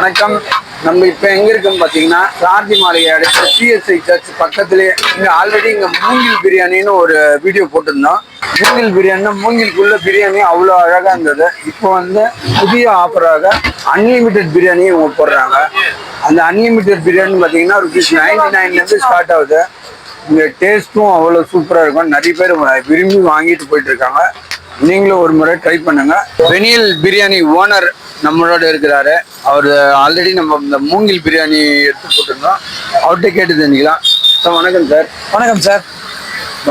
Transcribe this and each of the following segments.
வணக்கம். நம்ம இப்போ எங்கே இருக்குன்னு பார்த்தீங்கன்னா சார்ஜி மாளிகை அடுத்த சிஎஸ்ஐ சர்ச் பக்கத்துலேயே இங்கே ஆல்ரெடி இங்கே மூங்கில் பிரியாணின்னு ஒரு வீடியோ போட்டிருந்தோம். மூங்கில் பிரியாணினா மூங்கிலுக்குள்ள பிரியாணி அவ்வளோ அழகாக இருந்தது. இப்போ வந்து புதிய ஆஃபராக அன்லிமிட்டெட் பிரியாணி இவங்க போடுறாங்க. அந்த அன்லிமிட்டெட் பிரியாணி பார்த்தீங்கன்னா ₹99 ஸ்டார்ட் ஆகுது. இங்கே டேஸ்ட்டும் அவ்வளோ சூப்பராக இருக்கும். நிறைய பேர் விரும்பி வாங்கிட்டு போயிட்டு இருக்காங்க. நீங்களும் ஒரு முறை ட்ரை பண்ணுங்க. பெனியல் பிரியாணி ஓனர் நம்மளோட இருக்கிறாரு. அவர் ஆல்ரெடி நம்ம இந்த மூங்கில் பிரியாணி எடுத்து போட்டிருந்தோம். அவர்கிட்ட கேட்டு தெரிஞ்சுக்கலாம். சார் வணக்கம் சார். வணக்கம் சார்.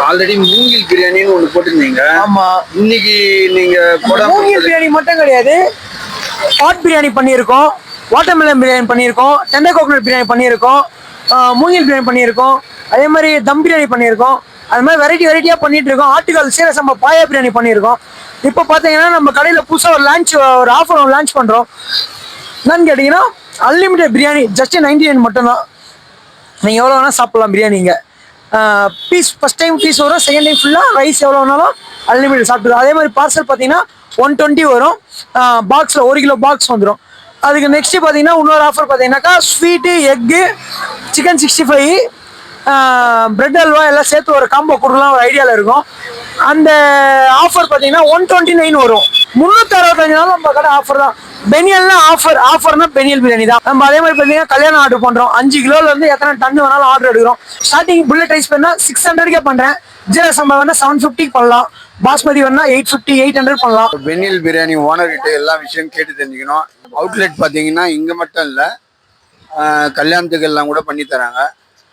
ஆல்ரெடி மூங்கில் பிரியாணின்னு ஒன்று போட்டிருந்தீங்க. ஆமா, இன்னைக்கு நீங்க மூங்கில் பிரியாணி மட்டும் கிடையாது, பாட் பிரியாணி பண்ணியிருக்கோம், வாட்டர்மெலன் பிரியாணி பண்ணியிருக்கோம், டெண்டர் கோகனட் பிரியாணி பண்ணியிருக்கோம், மூங்கில் பிரியாணி பண்ணியிருக்கோம், அதே மாதிரி தம் பிரியாணி பண்ணியிருக்கோம். அது மாதிரி வெரைட்டியாக பண்ணிட்டு இருக்கோம். ஆட்டுக்கால் சீரக சம்பா பாயா பிரியாணி பண்ணியிருக்கோம். இப்போ பார்த்தீங்கன்னா நம்ம கடையில் புதுசாக ஒரு ஆஃபர் லான்ச் பண்ணுறோம். என்னன்னு கேட்டிங்கன்னா அன்லிமிட்டட் பிரியாணி ஜஸ்ட் 99 மட்டும்தான். நீங்கள் எவ்வளோ வேணால் சாப்பிட்லாம் பிரியாணிங்க. பீஸ் ஃபஸ்ட் டைம் பீஸ் வரும், செகண்ட் டைம் ஃபுல்லாக ரைஸ் எவ்வளோ வேணாலும் அன்லிமிட்டட் சாப்பிட்டுக்கலாம். அதே மாதிரி பார்சல் பார்த்தீங்கன்னா 120 வரும். பாக்ஸில் 1 கிலோ பாக்ஸ் வந்துடும். அதுக்கு நெக்ஸ்ட்டு பார்த்தீங்கன்னா இன்னொரு ஆஃபர் பார்த்தீங்கன்னாக்கா sweet, egg, chicken 65, bread halwa எல்லாம் சேர்த்து ஒரு காம்போ கொடுக்கலாம் ஒரு ஐடியாவில் இருக்கும். அந்த ஆஃபர் பார்த்தீங்கன்னா 129 வரும். 365 நாள் நம்ம கடை ஆஃபர் தான். பெனியல்னா ஆஃபர்னா பெனியல் பிரியாணி தான். நம்ம அதே மாதிரி பார்த்தீங்கன்னா கல்யாணம் ஆர்டர் பண்ணுறோம். 5 கிலோலேருந்து எத்தனை டன் வேணாலும் ஆர்டர் எடுக்கிறோம். ஸ்டார்டிங் புல்லட் ரைஸ் பண்ணால் 600 பண்ணுறேன். ஜீரக சம்பா வேணா 750 பண்ணலாம். பாஸ்மதி வேணா 850, 800 பண்ணலாம். பெனியல் பிரியாணி ஓனர் கிட்ட எல்லா விஷயம் கேட்டு தெரிஞ்சுக்கணும். அவுட்லெட் பார்த்தீங்கன்னா இங்கே மட்டும் இல்லை, கல்யாணத்துக்கு எல்லாம் கூட பண்ணி தராங்க.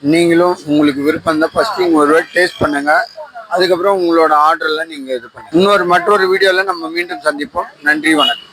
நீங்களும் உங்களுக்கு விருப்பம் தான் ஃபர்ஸ்ட் இங்கே ஒரு டேஸ்ட் பண்ணுங்க. அதுக்கப்புறம் உங்களோட ஆர்டர்லாம் நீங்கள் இது பண்ணுங்க. மற்றொரு வீடியோவில் நம்ம மீண்டும் சந்திப்போம். நன்றி, வணக்கம்.